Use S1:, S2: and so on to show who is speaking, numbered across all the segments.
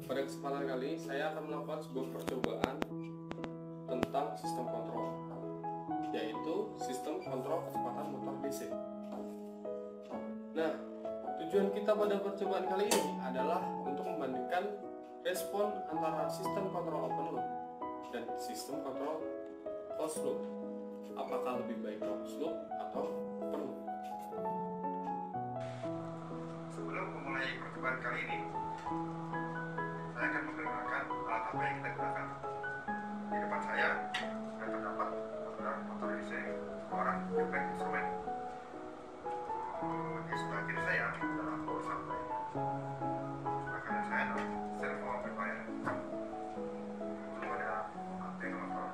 S1: Pada kesempatan kali ini saya akan melakukan sebuah percobaan tentang sistem kontrol, yaitu sistem kontrol kecepatan motor DC. Nah, tujuan kita pada percobaan kali ini adalah untuk membandingkan respon antara sistem kontrol open loop dan sistem kontrol closed loop. Apakah lebih baik closed loop atau open loop?
S2: Sebelum memulai percobaan kali ini, saya akan memperkenalkan alat apa yang kita gunakan. Di depan saya sudah terdapat motor DC orang feedback instrumen. Di sebelah kiri saya adalah power supply. Sebelah kanan saya adalah servo amplifier. Lalu ada antena motor.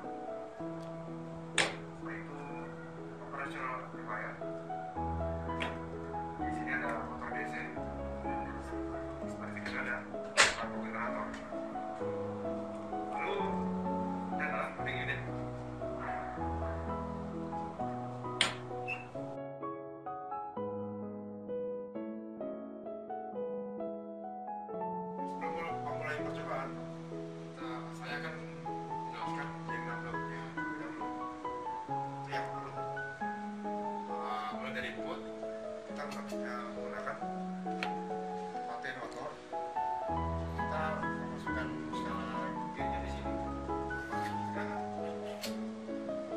S2: Setelah itu operational amplifier. Di sini ada motor DC. Seperti ini ada lampu generator. Lalu ini adalah loading unit. Sebelum memulai percobaan, saya akan menjelaskan diagram bloknya terlebih dahulu. Itu yang perlu. Mulai dari input, kita menggunakan attenuator. Kita memasukkan skala gainnya di sini.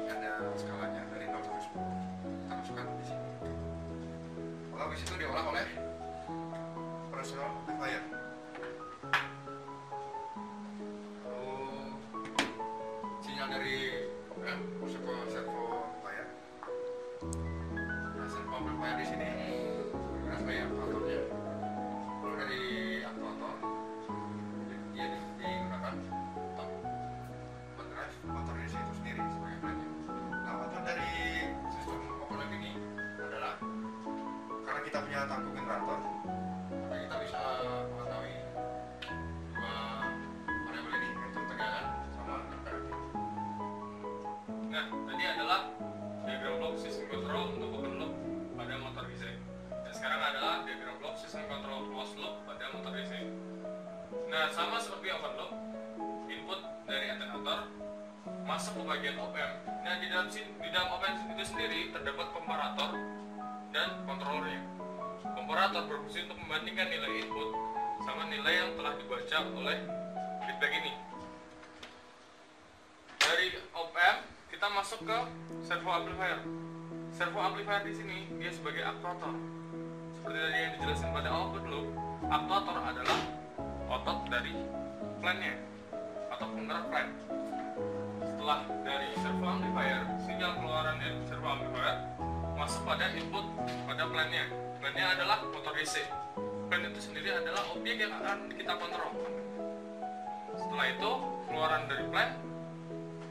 S2: Ada skalanya dari 0 sampai 10. Kita masukkan di sini. Lalu habis itu diolah oleh operational amplifier. Lalu sinyal dari masuk ke servo amplifier. Nah, servo amplifier di sini sebagai aktuatornya. Lalu dari aktuator dia digunakan untuk mendrive motor DC itu sendiri sebagai plannya. Nah, output dari sistem open loop ini adalah karena kita punya tangku generator, maka kita bisa mengetahui dua variabel ini, yaitu tegangan sama temperatur. Nah, tadi adalah diagram blok sistem kontrol untuk open loop pada motor DC. Dan sekarang adalah diagram blok sistem kontrol closed loop pada motor DC. Nah, sama seperti open loop, input dari attenuator masuk ke bagian op-amp. Nah, di dalam op-amp itu sendiri terdapat komparator dan kontrolernya. Komparator berfungsi untuk membandingkan nilai input sama nilai yang telah dibaca oleh feedback ini. Dari op-amp kita masuk ke servo amplifier. Servo amplifier di sini dia sebagai aktuator. Seperti tadi yang dijelaskan pada open loop, aktuator adalah otot dari plannya atau penggerak plan. Setelah dari servo amplifier, sinyal keluaran dari servo amplifier masuk pada input pada plannya. Plannya adalah motor DC. Plan itu sendiri adalah objek yang akan kita kontrol. Setelah itu keluaran dari plan.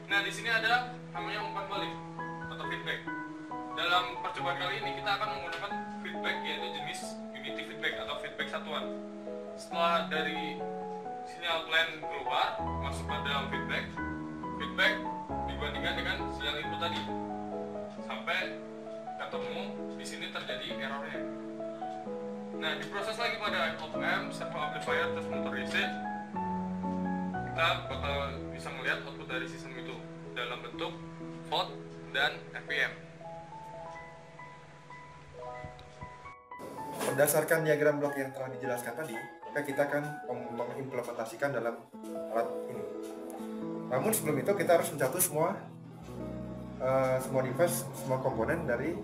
S2: Nah, di sini ada namanya umpan balik atau feedback. Dalam percobaan kali ini kita akan menggunakan feedback yaitu jenis unity feedback atau feedback satuan. Setelah dari sinyal plan keluar masuk ke dalam feedback dibandingkan dengan sinyal input tadi sampai ketemu di sini terjadi errornya. Nah, diproses lagi pada op-amp, servo amplifier, terus motor DC. Kita bakal bisa melihat output dari sistem itu dalam bentuk volt dan RPM.
S3: Berdasarkan diagram blok yang telah dijelaskan tadi, maka kita akan mengimplementasikan dalam alat ini. Namun sebelum itu kita harus mencatu semua device, semua komponen dari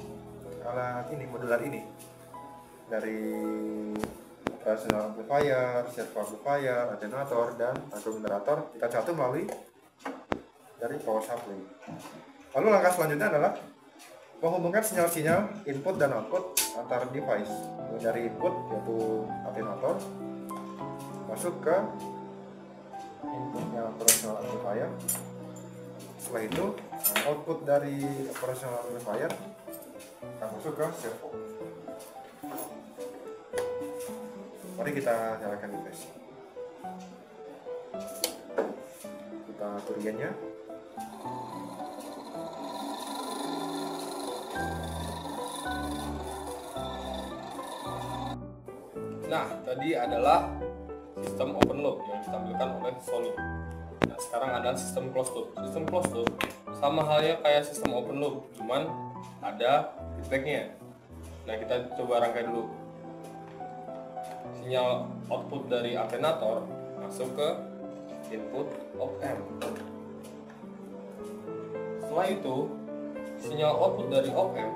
S3: alat ini, modular ini. Dari operational amplifier, servo amplifier, attenuator, dan tangku generator kita catu melalui dari power supply. Lalu langkah selanjutnya adalah menghubungkan sinyal-sinyal input dan output antar device. Dari input yaitu attenuator masuk ke inputnya operational amplifier. Setelah itu output dari operational amplifier akan masuk ke servo. Mari kita nyalakan device. Kita atur gainnya.
S1: Nah, tadi adalah sistem open loop yang ditampilkan oleh Sony. Nah, sekarang ada sistem closed loop. Sistem closed loop sama halnya kayak sistem open loop, cuman ada feedbacknya. Nah, kita coba rangkai dulu. Sinyal output dari alternator masuk ke input op-amp. Setelah itu, sinyal output dari op-amp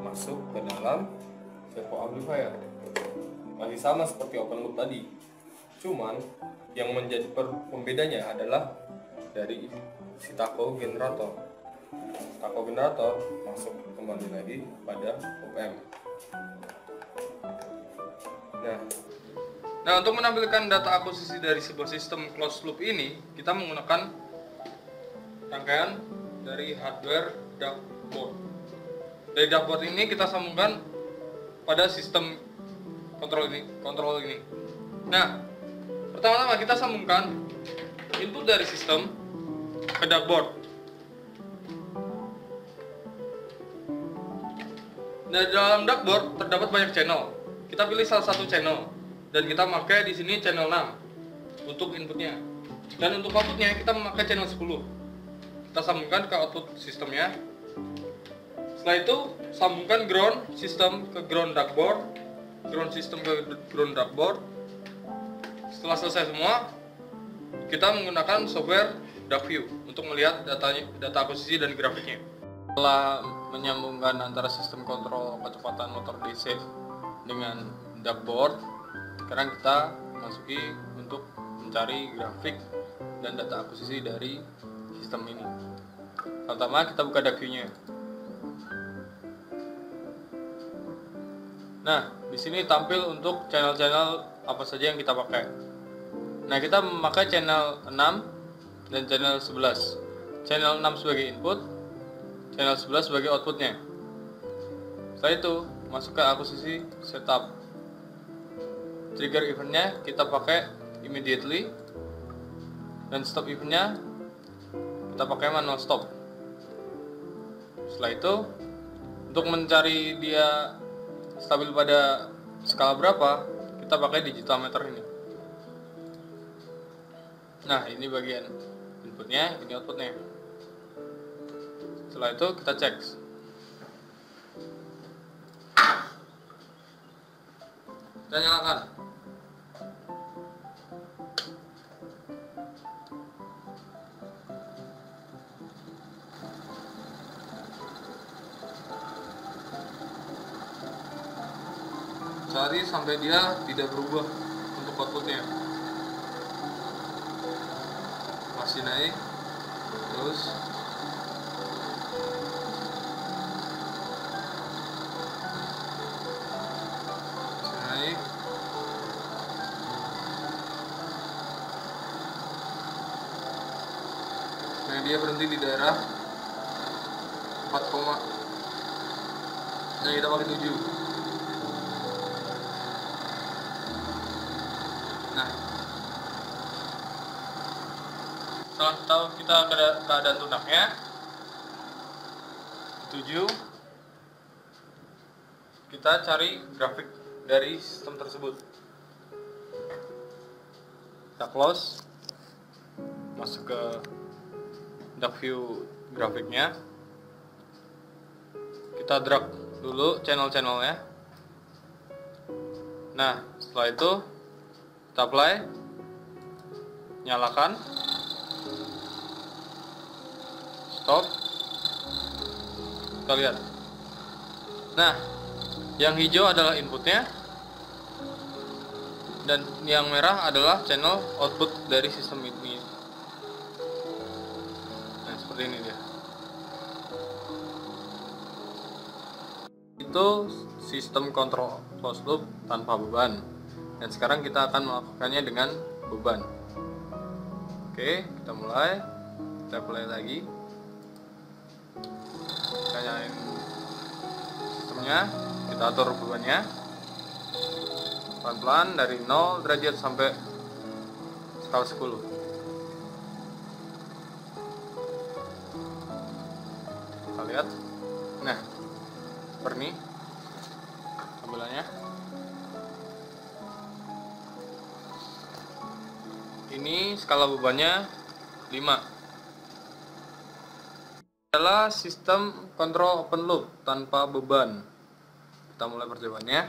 S1: masuk ke dalam servo amplifier. Masih sama seperti open loop tadi. Cuman yang menjadi pembedanya adalah dari si tacho generator. Tacho generator masuk kembali lagi pada op-amp.
S2: Nah, untuk menampilkan data akuisisi dari sebuah sistem closed loop ini, kita menggunakan rangkaian dari hardware DuckBoard. Dari DuckBoard ini kita sambungkan pada sistem kontrol ini. Nah, pertama-tama kita sambungkan input dari sistem ke DuckBoard. Nah, dalam DuckBoard terdapat banyak channel. Kita pilih salah satu channel dan kita pakai di sini channel 6 untuk inputnya. Dan untuk outputnya kita memakai channel 10. Kita sambungkan ke output sistemnya. Setelah itu sambungkan ground system ke ground DuckBoard, ground system ke ground DuckBoard. Setelah selesai semua, kita menggunakan software DuckView untuk melihat data akuisisi dan grafiknya. Setelah menyambungkan antara sistem kontrol kecepatan motor DC dengan DuckBoard, sekarang kita masuki untuk mencari grafik dan data akuisisi dari sistem ini. Pertama kita buka DuckView-nya. Nah, di sini tampil untuk channel-channel apa saja yang kita pakai. Nah, kita memakai channel 6 dan channel 11. Channel 6 sebagai input, channel 11 sebagai outputnya. Setelah itu masuk ke akuisisi setup. Trigger eventnya kita pakai immediately, dan stop eventnya kita pakai manual stop. Setelah itu, untuk mencari dia stabil pada skala berapa, kita pakai digital meter ini. Nah, ini bagian inputnya, ini outputnya. Setelah itu kita cek. Kita nyalakan. Cari sampai dia tidak berubah untuk outputnya. Masih naik terus. Naik. Nah, dia berhenti di daerah 4, nah kita pakai 7. Nah, setelah tahu kita keadaan tunaknya 7, kita cari grafik dari sistem tersebut. Kita close, masuk ke DuckView grafiknya, kita drag dulu channel-channelnya. Nah, setelah itu kita apply, nyalakan, stop, kita lihat. Nah, yang hijau adalah inputnya, dan yang merah adalah channel output dari sistem ini. Nah, seperti ini dia. Itu sistem kontrol closed loop tanpa beban. Dan sekarang kita akan melakukannya dengan beban. Oke, kita mulai. Kita play lagi. Kita nyalain sistemnya. Kita atur bebannya pelan-pelan dari 0 derajat sampai skala 10. Kita lihat. Nah, seperti ini tampilannya.
S1: Ini skala bebannya 5. Adalah sistem kontrol open loop tanpa beban. Kita mulai percobaannya.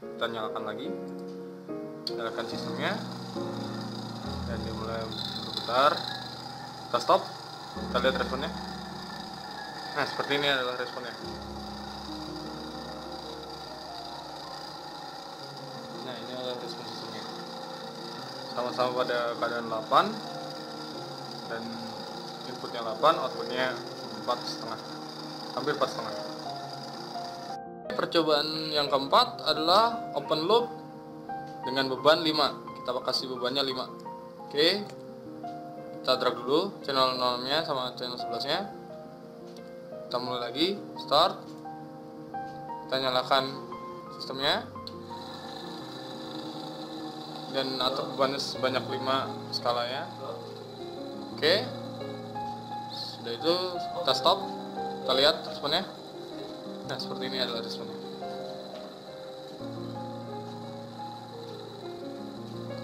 S1: Kita nyalakan lagi. Nyalakan sistemnya. Dan dia mulai berputar. Kita stop. Kita lihat responnya. Nah, seperti ini adalah responnya. Nah, ini adalah respon sistemnya. Sama-sama pada keadaan 8 dan inputnya 8, outputnya 4,5, hampir 4,5. Percobaan yang keempat adalah open loop dengan beban 5. Kita kasih bebannya 5. Oke, kita drag dulu channel 0-nya sama channel 11-nya. Kita mulai lagi, start. Kita nyalakan sistemnya dan atur bebannya sebanyak 5 skalanya. Oke, sudah itu kita stop. Kita lihat responnya. Nah, seperti ini adalah responnya.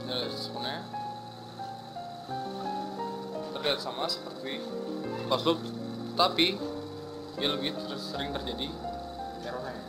S1: Ini adalah responnya. Terlihat sama seperti closed loop, tapi dia lebih sering terjadi errornya.